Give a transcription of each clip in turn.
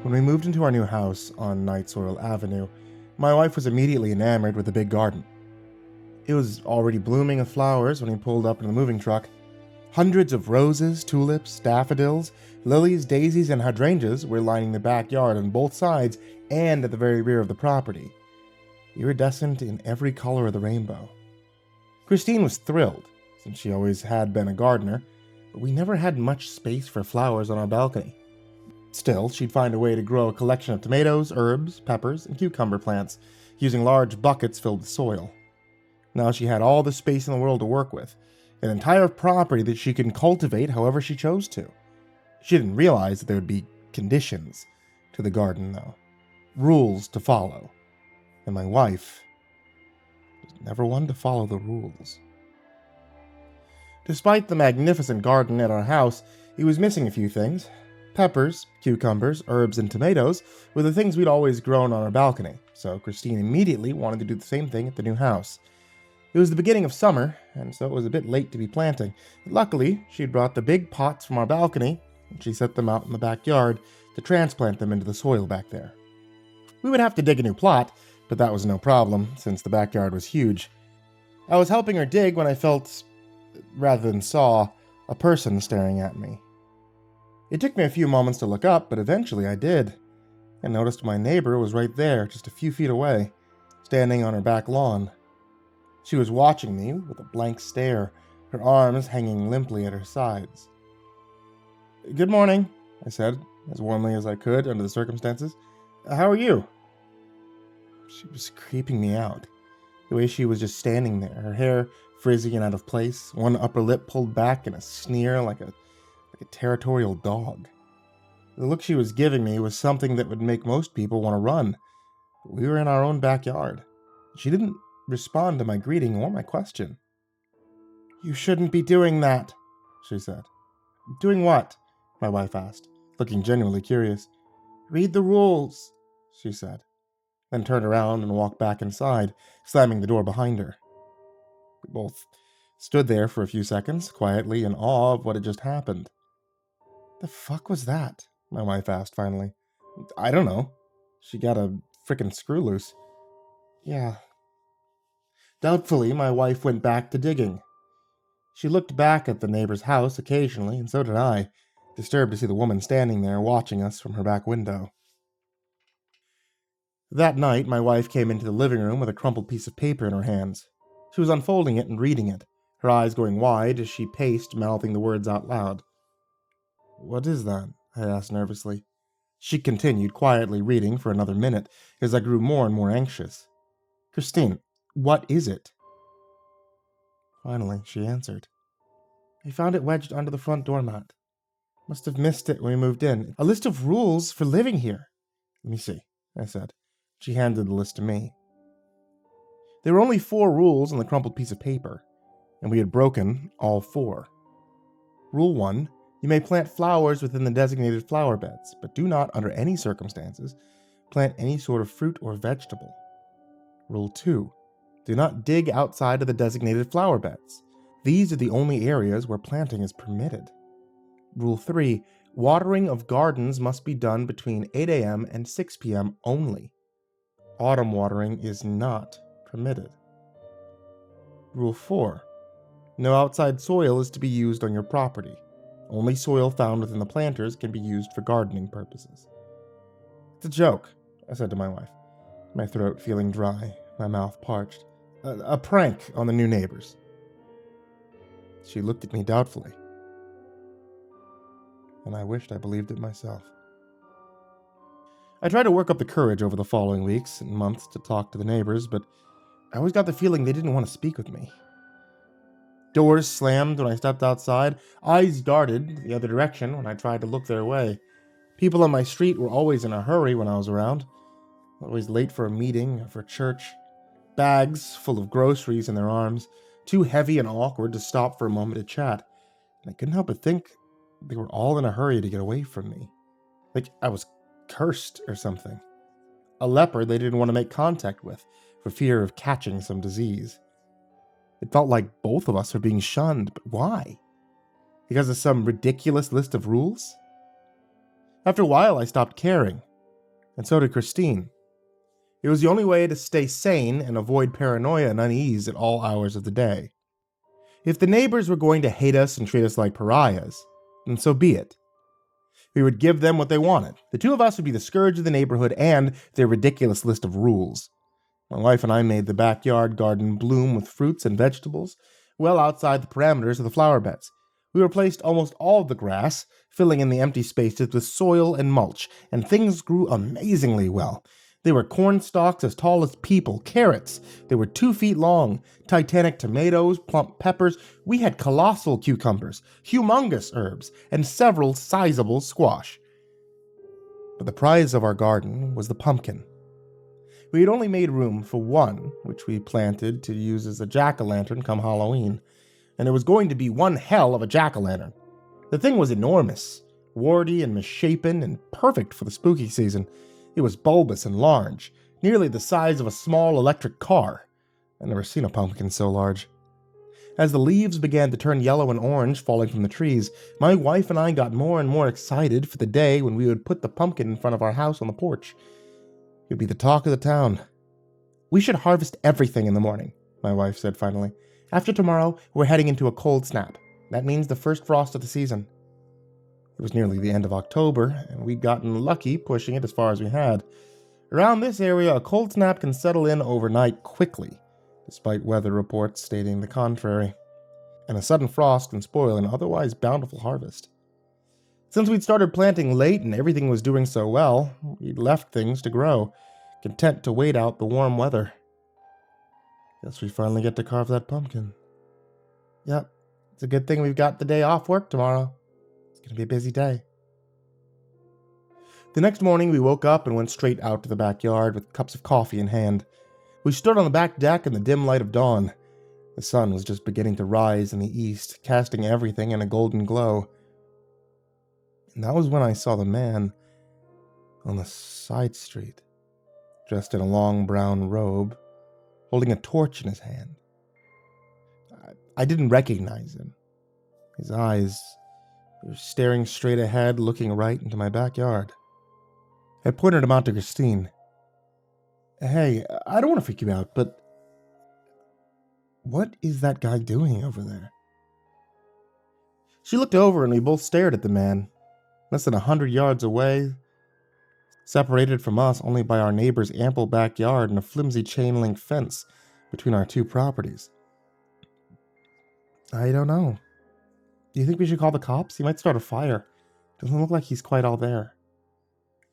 When we moved into our new house on Night Soil Avenue, my wife was immediately enamored with the big garden. It was already blooming with flowers when we pulled up in the moving truck. Hundreds of roses, tulips, daffodils, lilies, daisies, and hydrangeas were lining the backyard on both sides and at the very rear of the property, iridescent in every color of the rainbow. Christine was thrilled, since she always had been a gardener, but we never had much space for flowers on our balcony. Still, she'd find a way to grow a collection of tomatoes, herbs, peppers, and cucumber plants, using large buckets filled with soil. Now she had all the space in the world to work with, an entire property that she could cultivate however she chose to. She didn't realize that there would be conditions to the garden, though, rules to follow, and my wife was never one to follow the rules. Despite the magnificent garden at our house, it was missing a few things. Peppers, cucumbers, herbs, and tomatoes were the things we'd always grown on our balcony, so Christine immediately wanted to do the same thing at the new house. It was the beginning of summer, and so it was a bit late to be planting. Luckily, she'd brought the big pots from our balcony, and she set them out in the backyard to transplant them into the soil back there. We would have to dig a new plot, but that was no problem, since the backyard was huge. I was helping her dig when I felt, rather than saw, a person staring at me. It took me a few moments to look up, but eventually I did, and noticed my neighbor was right there, just a few feet away, standing on her back lawn. She was watching me with a blank stare, her arms hanging limply at her sides. "Good morning," I said, as warmly as I could under the circumstances. "How are you?" She was creeping me out. The way she was just standing there, her hair frizzy and out of place, one upper lip pulled back in a sneer like a territorial dog. The look she was giving me was something that would make most people want to run. But we were in our own backyard. She didn't respond to my greeting or my question. "You shouldn't be doing that," she said. "Doing what?" my wife asked, looking genuinely curious. "Read the rules," she said, then turned around and walked back inside, slamming the door behind her. We both stood there for a few seconds, quietly in awe of what had just happened. "The fuck was that?" my wife asked finally. "I don't know. She got a frickin' screw loose." "Yeah." Doubtfully, my wife went back to digging. She looked back at the neighbor's house occasionally, and so did I, disturbed to see the woman standing there watching us from her back window. That night, my wife came into the living room with a crumpled piece of paper in her hands. She was unfolding it and reading it, her eyes going wide as she paced, mouthing the words out loud. "What is that?" I asked nervously. She continued quietly reading for another minute as I grew more and more anxious. "Christine, what is it?" Finally, she answered. "I found it wedged under the front doormat. Must have missed it when we moved in. A list of rules for living here." "Let me see," I said. She handed the list to me. There were only 4 rules on the crumpled piece of paper, and we had broken all 4. Rule 1. You may plant flowers within the designated flower beds, but do not, under any circumstances, plant any sort of fruit or vegetable. Rule 2. Do not dig outside of the designated flower beds. These are the only areas where planting is permitted. Rule 3. Watering of gardens must be done between 8 a.m. and 6 p.m. only. Autumn watering is not permitted. Rule 4. No outside soil is to be used on your property. Only soil found within the planters can be used for gardening purposes. "It's a joke," I said to my wife, my throat feeling dry, my mouth parched. A prank on the new neighbors." She looked at me doubtfully, and I wished I believed it myself. I tried to work up the courage over the following weeks and months to talk to the neighbors, but I always got the feeling they didn't want to speak with me. Doors slammed when I stepped outside, eyes darted the other direction when I tried to look their way. People on my street were always in a hurry when I was around, always late for a meeting or for church, bags full of groceries in their arms, too heavy and awkward to stop for a moment to chat, and I couldn't help but think they were all in a hurry to get away from me, like I was cursed or something. A leper they didn't want to make contact with, for fear of catching some disease. It felt like both of us were being shunned, but why? Because of some ridiculous list of rules? After a while, I stopped caring. and so did Christine. It was the only way to stay sane and avoid paranoia and unease at all hours of the day. If the neighbors were going to hate us and treat us like pariahs, then so be it. We would give them what they wanted. The two of us would be the scourge of the neighborhood and their ridiculous list of rules. My wife and I made the backyard garden bloom with fruits and vegetables, well outside the parameters of the flower beds. We replaced almost all of the grass, filling in the empty spaces with soil and mulch, and things grew amazingly well. They were corn stalks as tall as people, carrots. They were 2 feet long, Titanic tomatoes, plump peppers. We had colossal cucumbers, humongous herbs, and several sizable squash. But the prize of our garden was the pumpkin. We had only made room for one, which we planted to use as a jack-o'-lantern come Halloween, and it was going to be one hell of a jack-o'-lantern. The thing was enormous, warty and misshapen, and perfect for the spooky season. It was bulbous and large, nearly the size of a small electric car. I'd never seen a pumpkin so large. As the leaves began to turn yellow and orange falling from the trees, my wife and I got more and more excited for the day when we would put the pumpkin in front of our house on the porch. It would be the talk of the town. "We should harvest everything in the morning," my wife said finally. "After tomorrow, we're heading into a cold snap. That means the first frost of the season." It was nearly the end of October, and we'd gotten lucky pushing it as far as we had. Around this area, a cold snap can settle in overnight quickly, despite weather reports stating the contrary. And a sudden frost can spoil an otherwise bountiful harvest. Since we'd started planting late and everything was doing so well, we'd left things to grow, content to wait out the warm weather. Guess we finally get to carve that pumpkin. Yep, it's a good thing we've got the day off work tomorrow. It's going to be a busy day. The next morning, we woke up and went straight out to the backyard with cups of coffee in hand. We stood on the back deck in the dim light of dawn. The sun was just beginning to rise in the east, casting everything in a golden glow. And that was when I saw the man on the side street, dressed in a long brown robe, holding a torch in his hand. I didn't recognize him. His eyes were staring straight ahead, looking right into my backyard. I pointed him out to Christine. "Hey, I don't want to freak you out, but what is that guy doing over there?" She looked over and we both stared at the man. Less than 100 yards away, separated from us only by our neighbor's ample backyard and a flimsy chain-link fence between our two properties. "I don't know. Do you think we should call the cops? He might start a fire. Doesn't look like he's quite all there."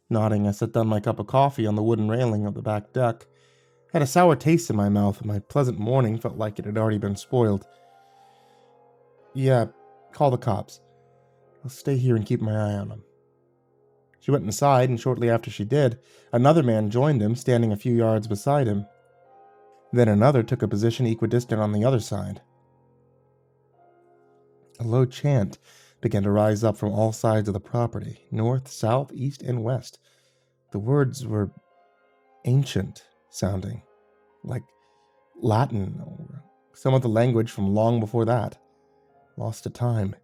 Nodding, I set down my cup of coffee on the wooden railing of the back deck. I had a sour taste in my mouth, and my pleasant morning felt like it had already been spoiled. "Yeah, call the cops. I'll stay here and keep my eye on him." She went inside, and shortly after she did, another man joined him, standing a few yards beside him. Then another took a position equidistant on the other side. A low chant began to rise up from all sides of the property, north, south, east, and west. The words were ancient sounding, like Latin or some of the language from long before that, lost to time.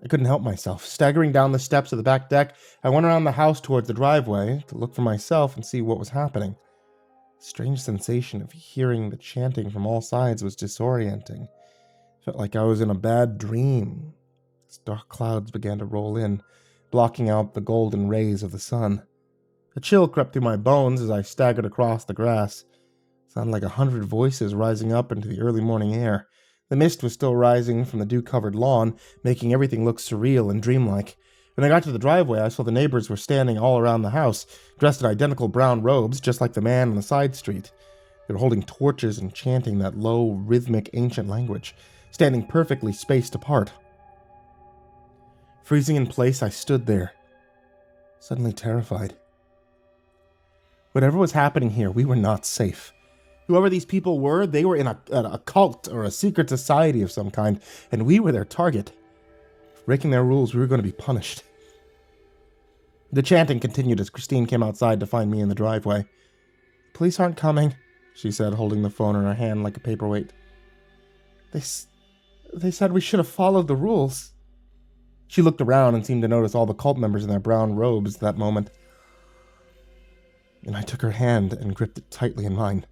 I couldn't help myself. Staggering down the steps of the back deck, I went around the house towards the driveway to look for myself and see what was happening. The strange sensation of hearing the chanting from all sides was disorienting. Felt like I was in a bad dream. As dark clouds began to roll in, blocking out the golden rays of the sun. A chill crept through my bones as I staggered across the grass. It sounded like 100 voices rising up into the early morning air. The mist was still rising from the dew-covered lawn, making everything look surreal and dreamlike. When I got to the driveway, I saw the neighbors were standing all around the house, dressed in identical brown robes, just like the man on the side street. They were holding torches and chanting that low, rhythmic, ancient language, standing perfectly spaced apart. Freezing in place, I stood there, suddenly terrified. Whatever was happening here, we were not safe. Whoever these people were, they were in a cult or a secret society of some kind, and we were their target. For breaking their rules, we were going to be punished. The chanting continued as Christine came outside to find me in the driveway. "Police aren't coming," she said, holding the phone in her hand like a paperweight. They said we should have followed the rules." She looked around and seemed to notice all the cult members in their brown robes at that moment. and I took her hand and gripped it tightly in mine.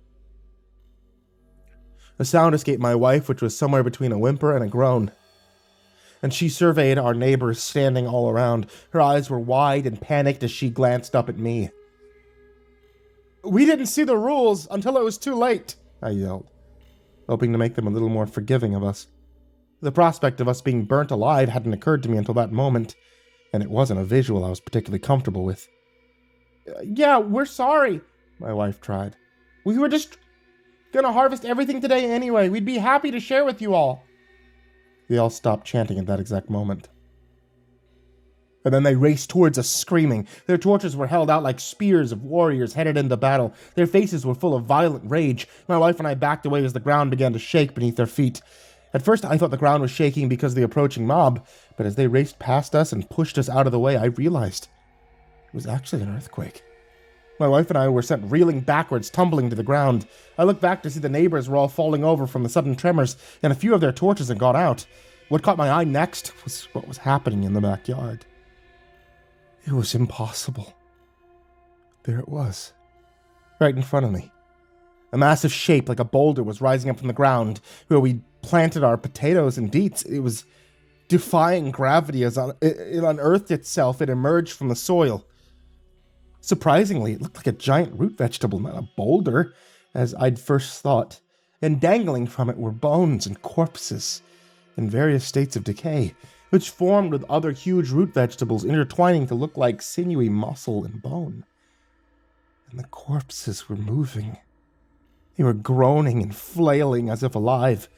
A sound escaped my wife, which was somewhere between a whimper and a groan, and she surveyed our neighbors standing all around. Her eyes were wide and panicked as she glanced up at me. "We didn't see the rules until it was too late," I yelled, hoping to make them a little more forgiving of us. The prospect of us being burnt alive hadn't occurred to me until that moment, and it wasn't a visual I was particularly comfortable with. "Yeah, we're sorry," my wife tried. "We were just gonna harvest everything today anyway. We'd be happy to share with you all." They all stopped chanting at that exact moment. And then they raced towards us, screaming. Their torches were held out like spears of warriors headed into battle. Their faces were full of violent rage. My wife and I backed away as the ground began to shake beneath their feet. At first, I thought the ground was shaking because of the approaching mob, but as they raced past us and pushed us out of the way, I realized it was actually an earthquake. My wife and I were sent reeling backwards, tumbling to the ground. I looked back to see the neighbors were all falling over from the sudden tremors, and a few of their torches had gone out. What caught my eye next was what was happening in the backyard. It was impossible. There it was, right in front of me. A massive shape like a boulder was rising up from the ground where we planted our potatoes and beets. It was defying gravity as it unearthed itself. It emerged from the soil. Surprisingly, it looked like a giant root vegetable, not a boulder, as I'd first thought. And dangling from it were bones and corpses in various states of decay, which formed with other huge root vegetables intertwining to look like sinewy muscle and bone. And the corpses were moving. They were groaning and flailing as if alive.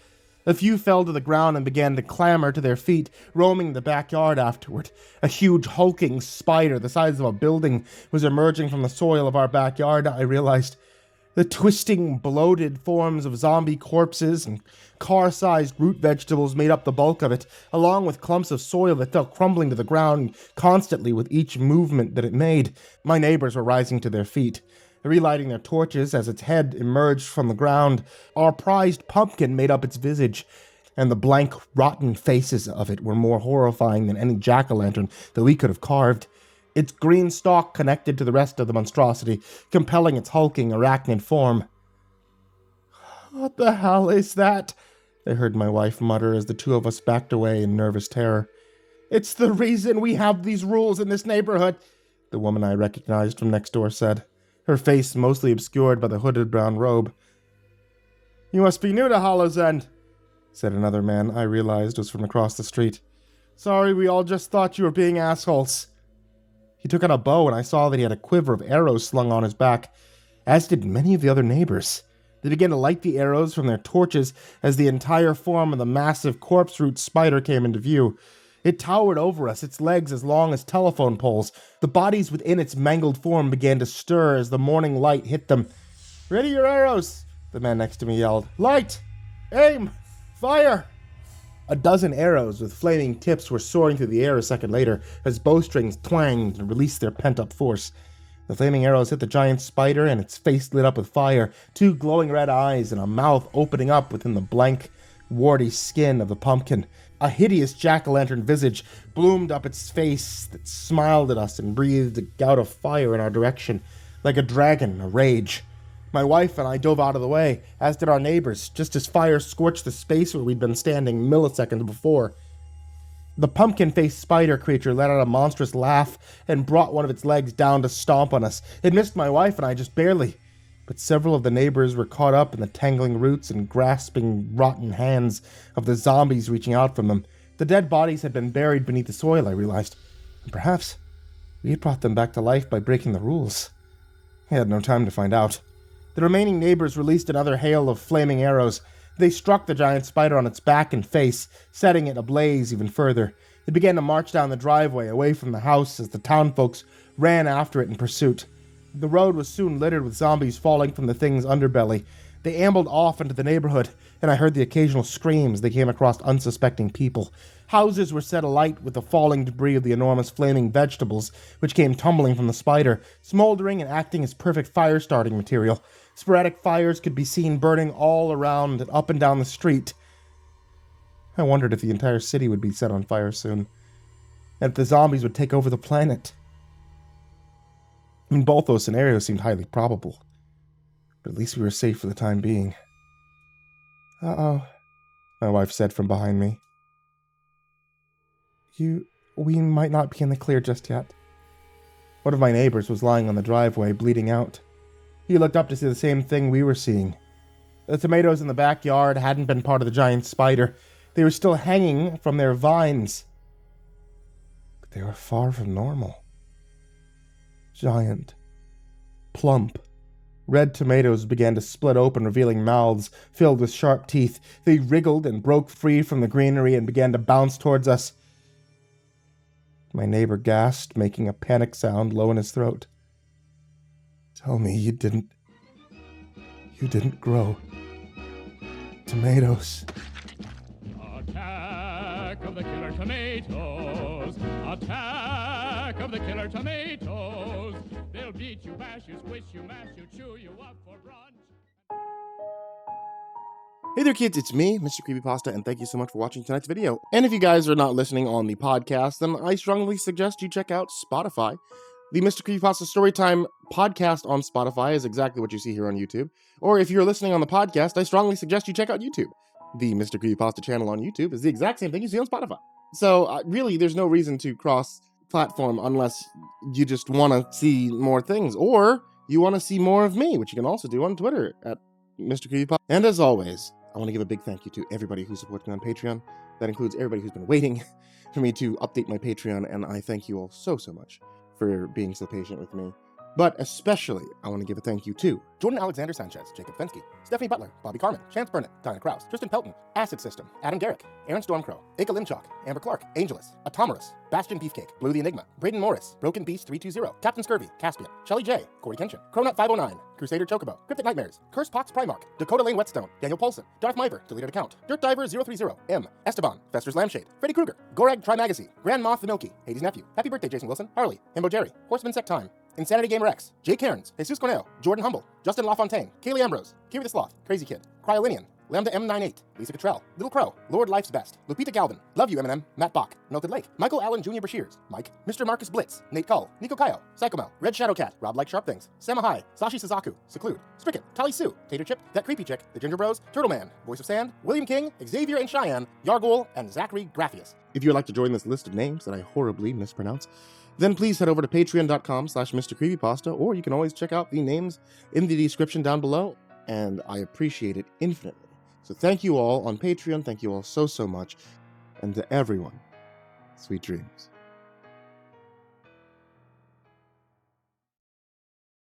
A few fell to the ground and began to clamber to their feet, roaming the backyard afterward. A huge hulking spider the size of a building was emerging from the soil of our backyard. I realized the twisting, bloated forms of zombie corpses and car-sized root vegetables made up the bulk of it, along with clumps of soil that fell crumbling to the ground constantly with each movement that it made. My neighbors were rising to their feet, relighting their torches as its head emerged from the ground. Our prized pumpkin made up its visage, and the blank, rotten faces of it were more horrifying than any jack-o'-lantern that we could have carved. Its green stalk connected to the rest of the monstrosity, compelling its hulking, arachnid form. "What the hell is that?" I heard my wife mutter as the two of us backed away in nervous terror. "It's the reason we have these rules in this neighborhood," the woman I recognized from next door said, her face mostly obscured by the hooded brown robe. "You must be new to Hollow's End," said another man I realized was from across the street. "Sorry, we all just thought you were being assholes." He took out a bow, and I saw that he had a quiver of arrows slung on his back, as did many of the other neighbors. They began to light the arrows from their torches as the entire form of the massive corpse root spider came into view. It towered over us, its legs as long as telephone poles. The bodies within its mangled form began to stir as the morning light hit them. "Ready your arrows," the man next to me yelled. "Light! Aim! Fire!" A dozen arrows with flaming tips were soaring through the air a second later as bowstrings twanged and released their pent-up force. The flaming arrows hit the giant spider, and its face lit up with fire, two glowing red eyes and a mouth opening up within the blank, warty skin of the pumpkin. A hideous jack-o'-lantern visage bloomed up its face that smiled at us and breathed a gout of fire in our direction, like a dragon, a rage. My wife and I dove out of the way, as did our neighbors, just as fire scorched the space where we'd been standing milliseconds before. The pumpkin-faced spider creature let out a monstrous laugh and brought one of its legs down to stomp on us. It missed my wife and I just barely, but several of the neighbors were caught up in the tangling roots and grasping, rotten hands of the zombies reaching out from them. The dead bodies had been buried beneath the soil, I realized, and perhaps we had brought them back to life by breaking the rules. I had no time to find out. The remaining neighbors released another hail of flaming arrows. They struck the giant spider on its back and face, setting it ablaze even further. It began to march down the driveway away from the house as the townfolks ran after it in pursuit. The road was soon littered with zombies falling from the thing's underbelly. They ambled off into the neighborhood, and I heard the occasional screams they came across unsuspecting people. Houses were set alight with the falling debris of the enormous flaming vegetables, which came tumbling from the spider, smoldering and acting as perfect fire-starting material. Sporadic fires could be seen burning all around and up and down the street. I wondered if the entire city would be set on fire soon, and if the zombies would take over the planet. I mean, both those scenarios seemed highly probable. But at least we were safe for the time being. Uh-oh, my wife said from behind me. We might not be in the clear just yet. One of my neighbors was lying on the driveway, bleeding out. He looked up to see the same thing we were seeing. The tomatoes in the backyard hadn't been part of the giant spider. They were still hanging from their vines. But they were far from normal. Giant, plump, red tomatoes began to split open, revealing mouths filled with sharp teeth. They wriggled and broke free from the greenery and began to bounce towards us. My neighbor gasped, making a panic sound low in his throat. Tell me you didn't grow tomatoes. Attack of the killer tomatoes! Attack of the killer tomatoes! They'll beat you, bash you, squish you, mash you, chew you up for brunch. Hey there kids, it's me, Mr. Creepypasta, and thank you so much for watching tonight's video. And if you guys are not listening on the podcast, then I strongly suggest you check out Spotify. The Mr. Creepypasta Storytime podcast on Spotify is exactly what you see here on YouTube. Or if you're listening on the podcast, I strongly suggest you check out YouTube. The Mr. Creepypasta channel on YouTube is the exact same thing you see on Spotify. So really, there's no reason to cross-platform unless you just want to see more things. Or you want to see more of me, which you can also do on Twitter at Mr. Creepypasta. And as always, I want to give a big thank you to everybody who supports me on Patreon. That includes everybody who's been waiting for me to update my Patreon, and I thank you all so much for being so patient with me. But especially, I want to give a thank you to Jordan Alexander Sanchez, Jacob Fensky, Stephanie Butler, Bobby Carmen, Chance Burnett, Diana Krause, Tristan Pelton, Acid System, Adam Garrick, Aaron Stormcrow, Aka Limchalk, Amber Clark, Angelus, Atomarus, Bastion Beefcake, Blue the Enigma, Braden Morris, Broken Beast 320, Captain Scurvy, Caspian, Shelly J, Corey Kenshin, Cronut 509, Crusader Chocobo, Cryptic Nightmares, Curse Pox Primarch, Dakota Lane Whetstone, Daniel Paulson, Darth Miver, Deleted Account, Dirt Diver 030, M, Esteban, Fester's Lampshade, Freddy Krueger, Gorag Trimagazine, Grand Moth the Milky, Hades' Nephew, Happy Birthday Jason Wilson, Harley, Himbo Jerry, Horseman Sec Time, Insanity Gamer X, Jay Cairns, Jesus Corneo, Jordan Humble, Justin LaFontaine, Kaylee Ambrose, Kiri the Sloth, Crazy Kid, Cryolinian, Lambda M98, Lisa Cottrell, Little Crow, Lord Life's Best, Lupita Galvin, Love You Eminem, Matt Bach, Melted Lake, Michael Allen Jr. Bashirs, Mike, Mr. Marcus Blitz, Nate Cull, Nico Kayo, Psychomel, Red Shadowcat, Rob Like Sharp Things, Samahai, Sashi Suzaku, Seclude, Stricken, Tali Sue, Tater Chip, That Creepy Chick, The Ginger Bros, Turtle Man, Voice of Sand, William King, Xavier and Cheyenne, Yargul, and Zachary Graphius. If you would like to join this list of names that I horribly mispronounce, then please head over to patreon.com/MrCreepypasta, or you can always check out the names in the description down below, and I appreciate it infinitely. So thank you all on Patreon, thank you all so much, and to everyone, sweet dreams.